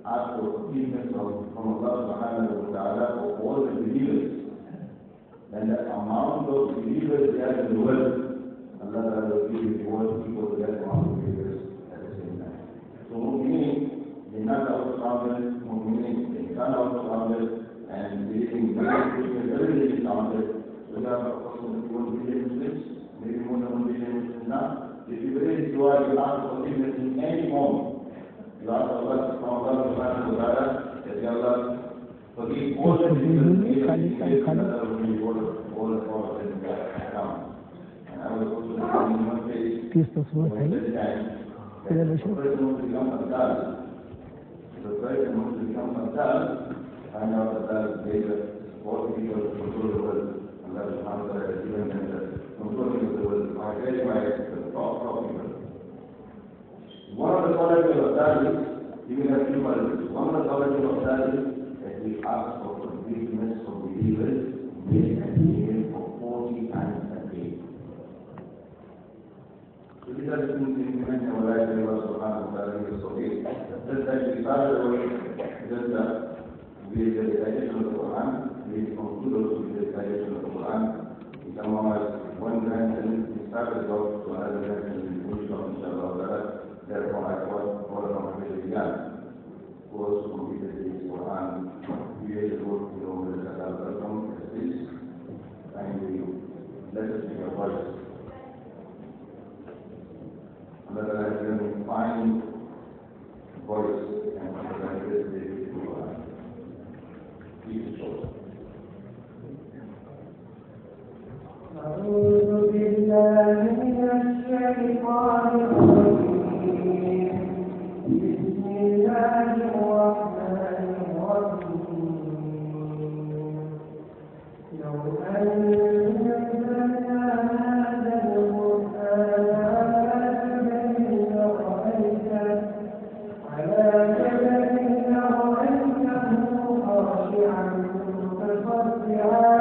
ask for forgiveness from Allah subhanahu wa ta'ala for all the believers. And the amount of believers there in the world, Allah Ta'ala will give you reward equal to that amount of believers at the same time. So mu'minin, they not out counted, mu'minin, they not out counted, and believing everything is counted. So you have a person who wants to be Muslims, maybe more than 1 billion Muslims now. If you really do you ask for forgiveness in any moment. You ask Allah subhanahu wa ta'ala, that Allah, So the all the and I was also in one page. The person wants to become adult. The person wants to become adult. Find out that they are all people to control the world. And that is how they are given them the controlling the world by the top people. One of the qualities of that is, you will have two qualities. One of the qualities of that is that we ask for forgiveness for believers, day and day for 40 times a day. So these are the things in our life in Allah subhanahu wa ta'ala is okay. Just like we started with the recitation of the Quran, we conclude also with the recitation of the Quran. We come on as one grand and we started off to another grand and we finish off inshallah. Therefore, I thought all of my began was completed this Quran, created what we know as welcome as this, and we let us make a voice. Another has given fine voice and another has given Quran. Please show. أعوذ بالله من الشيطان الرجيم بسم الله الرحمن الرحيم لو أنزلنا هذا القرآن على جبل لرأيته خاشعا متصدعا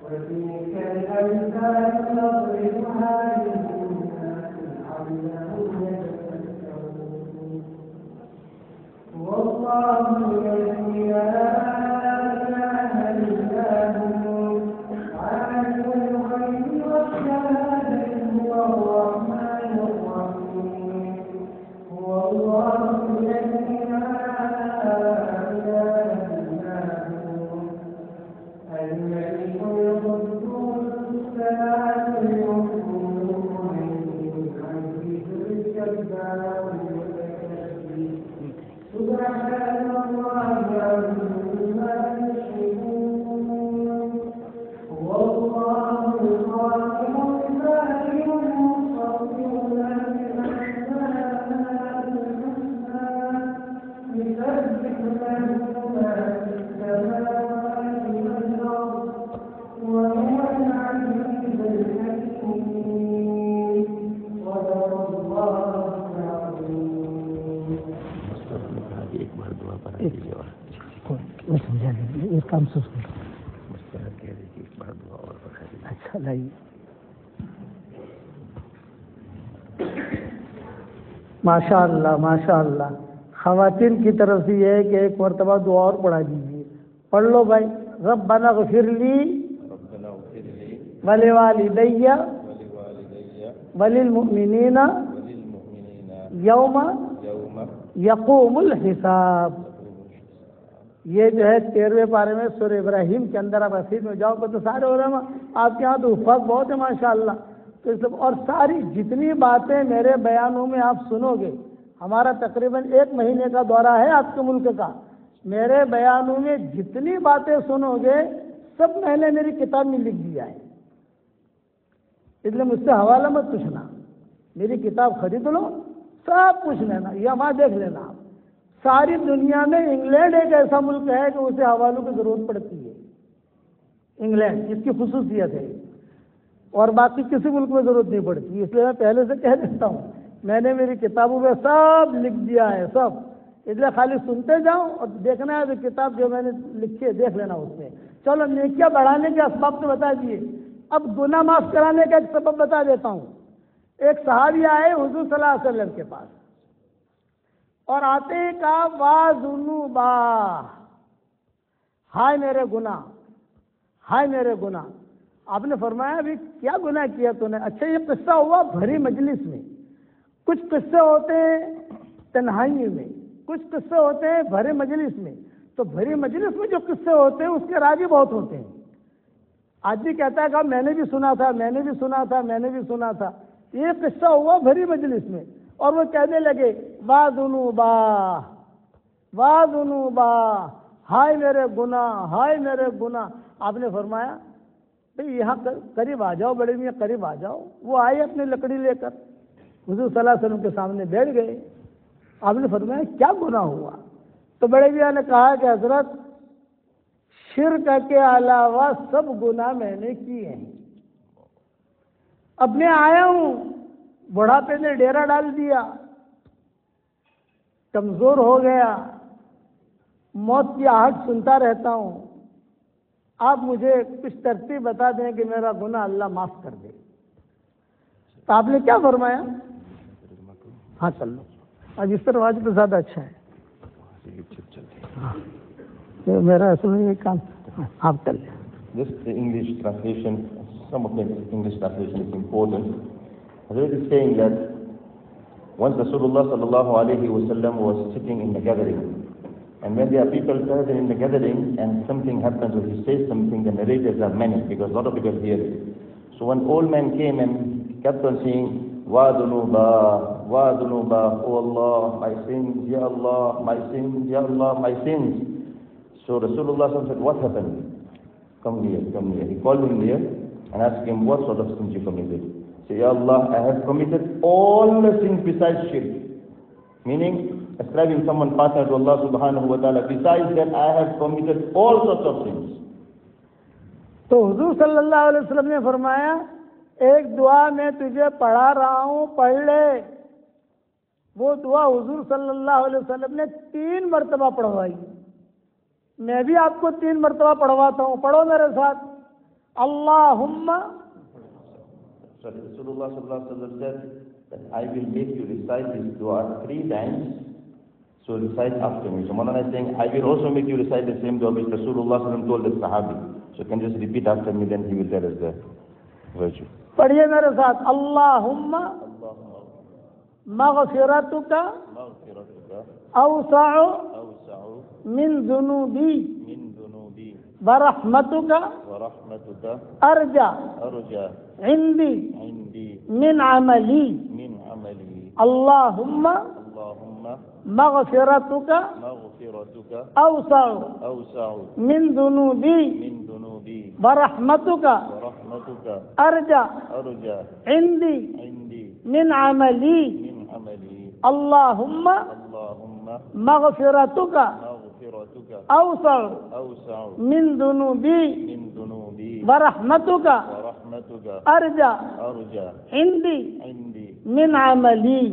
وتلك الأمثال نضربها للناس لعلهم يتفكرون والله الذي لا إله إلا هو عالم الغيب والشهادة هو الرحمن الرحيم هو الله الذي لا إله إلا هو الملك القدوس السلام المؤمن العزيز الجبار المتكبر سبحان الله عما يشركون هو الله الخالق البارئ المصور بالأسماء الحسنى يسبح له ما في السماوات والأرض وهو العزيز الحكيم صدق الله العظيم. ایک بار دعا پڑھا دیجیے اور سمجھا دیجیے یہ کام سے مستحق کہہ دیجیے ایک بار دعا اور پڑھا دیجیے. اچھا لائیے. ماشاء اللہ ماشاء اللہ. خواتین کی طرف سے یہ ہے کہ ایک مرتبہ دعا اور پڑھا دیجیے. پڑھ لو بھائی. ربنا اغفر لی ولوالدی وللمؤمنین یوم یقوم الحساب. یہ جو ہے 13ویں پارے میں سورہ ابراہیم کے اندر آپ اسید میں جاؤ تو سارے علماء آپ کے یہاں تو حفاظ بہت ہے ماشاء اللہ. تو اس اور ساری جتنی باتیں میرے بیانوں میں آپ سنو گے, ہمارا تقریباً 1 مہینے کا دورہ ہے آپ کے ملک کا. میرے بیانوں میں جتنی باتیں سنو گے سب میں نے میری کتاب میں لکھ دیا ہے. اس لیے مجھ سے حوالہ مت پوچھنا, میری کتاب خرید لو, سب پوچھ لینا, یہ وہاں دیکھ لینا. آپ ساری دنیا میں انگلینڈ ایک ایسا ملک ہے کہ اسے حوالوں کی ضرورت پڑتی ہے. انگلینڈ اس کی خصوصیت ہے, اور باقی کسی ملک میں ضرورت نہیں پڑتی. اس لیے میں پہلے سے کہہ دیتا ہوں, میں نے میری کتابوں میں سب لکھ دیا ہے سب. اس لیے خالی سنتے جاؤ اور دیکھنا ہے تو کتاب جو میں نے لکھی ہے دیکھ لینا اس میں. چلو نیکیاں بڑھانے کے اسباب تو بتا دیے, اب گناہ معاف کرانے کا ایک سبب بتا دیتا ہوں. ایک صحابی آئے حضور صلی اللہ علیہ وسلم کے پاس اور آتے ہی کہا وا ذنوبا, ہائے میرے گناہ, ہائے میرے گناہ. آپ نے فرمایا ابھی کیا گناہ کیا تو نے؟ اچھا یہ قصہ ہوا بھری مجلس میں. کچھ قصے ہوتے ہیں تنہائی میں, کچھ قصے ہوتے ہیں بھری مجلس میں. تو بھری مجلس میں جو قصے ہوتے ہیں اس کے راوی بہت ہوتے ہیں. آدمی کہتا ہے کہ میں نے بھی سنا تھا, میں نے بھی سنا تھا, میں نے بھی سنا تھا. یہ قصہ ہوا بھری مجلس میں، اور وہ کہنے لگے وا ذنوبا وا ذنوبا، ہائے میرے گناہ، ہائے میرے گناہ۔ آپ نے فرمایا بھئی یہاں قریب آ جاؤ، بڑے میاں قریب آ جاؤ۔ وہ آئے اپنی لکڑی لے کر حضور صلی اللہ علیہ وسلم کے سامنے بیٹھ گئے۔ آپ نے فرمایا کیا گناہ ہوا؟ تو بڑے میاں نے کہا کہ حضرت شرک کے علاوہ سب گناہ میں نے کیے ہیں، اب میں آیا ہوں، بڑھاپے نے ڈیرا ڈال دیا، کمزور ہو گیا، موت کی آہٹ سنتا رہتا ہوں، آپ مجھے کچھ ترتیب بتا دیں کہ میرا گناہ اللہ معاف کر دے۔ تو آپ نے کیا فرمایا؟ ہاں چل لو، اب اس طرح آج تو زیادہ اچھا ہے۔ ہاں میرا اصل میں یہ کام آپ کر لیں۔ This the English translation, some of the English translation is important. Hazrat is saying that once Rasulullah sallallahu alaihi wasallam was sitting in the gathering, and when there are people present in the gathering and something happens or he says something, the narrators are many because a lot of people hear it. So one old man came and kept on saying, wa dhunuba, oh Allah, my sins, ya Allah, my sins, ya Allah, my sins. So Rasulullah said, what happened? Come here, come here. He called him here and asked him, what sort of sins you committed? Say, Ya Allah, I have committed all the sins besides shirk. Meaning, ascribing someone partner to Allah subhanahu wa ta'ala. Besides that, I have committed all sorts of sins. تو حضور صلی اللہ علیہ وسلم نے فرمایا ایک دعا میں تجھے پڑھا رہا ہوں، پڑھ لے۔ وہ دعا حضور صلی اللہ علیہ وسلم نے 3 مرتبہ پڑھوائی، میں بھی آپ کو 3 مرتبہ پڑھواتا ہوں، پڑھو میرے ساتھ۔ اللہم، So Rasulullah sallallahu alaihi wasallam said that I will make you recite this dua 3 times. So recite after me. So Maulana is saying, I will also make you recite the same dua which Rasulullah sallallahu alaihi wasallam told the Sahabi. So you can just repeat after me, then he will tell us the virtue. پڑھیے میرے ساتھ، اللہم مغفرتک اوسع من ذنوبی ورحمتک ارجع عندی من عملی۔ اللہم مغفرتک اوسع من ذنوبی ورحمتک ارجع عندی من عملی۔ اللہم مغفرتک اوسع من ذنوبی ورحمتک ارجع عندی من عملی۔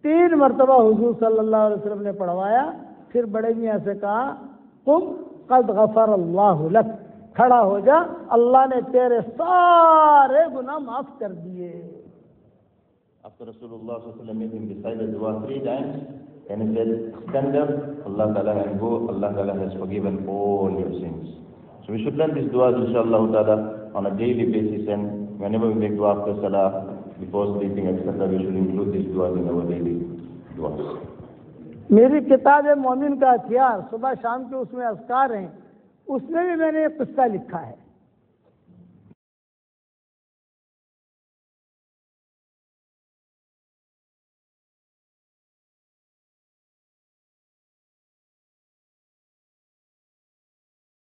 3 مرتبہ حضور صلی اللہ علیہ وسلم نے پڑھوایا، پھر بڑے میاں سے کہا قم قد غفر اللہ لک، کھڑا ہو جا، اللہ نے تیرے سارے گناہ معاف کر دیے۔ After Rasulullah sallallahu alaihi wasallam made him recite the dua 3 times, and he said, stand up, Allah Ta'ala, and go, Allah Ta'ala has forgiven all your sins. So we should learn this dua inshallah ta'ala on a daily basis, and whenever we make dua after salah, before sleeping, etc., we should include this dua in our daily duas. میری کتاب مومن کا ہتھیار صبح شام کے اس میں اذکار ہیں، اس میں بھی میں نے ایک قصہ لکھا ہے۔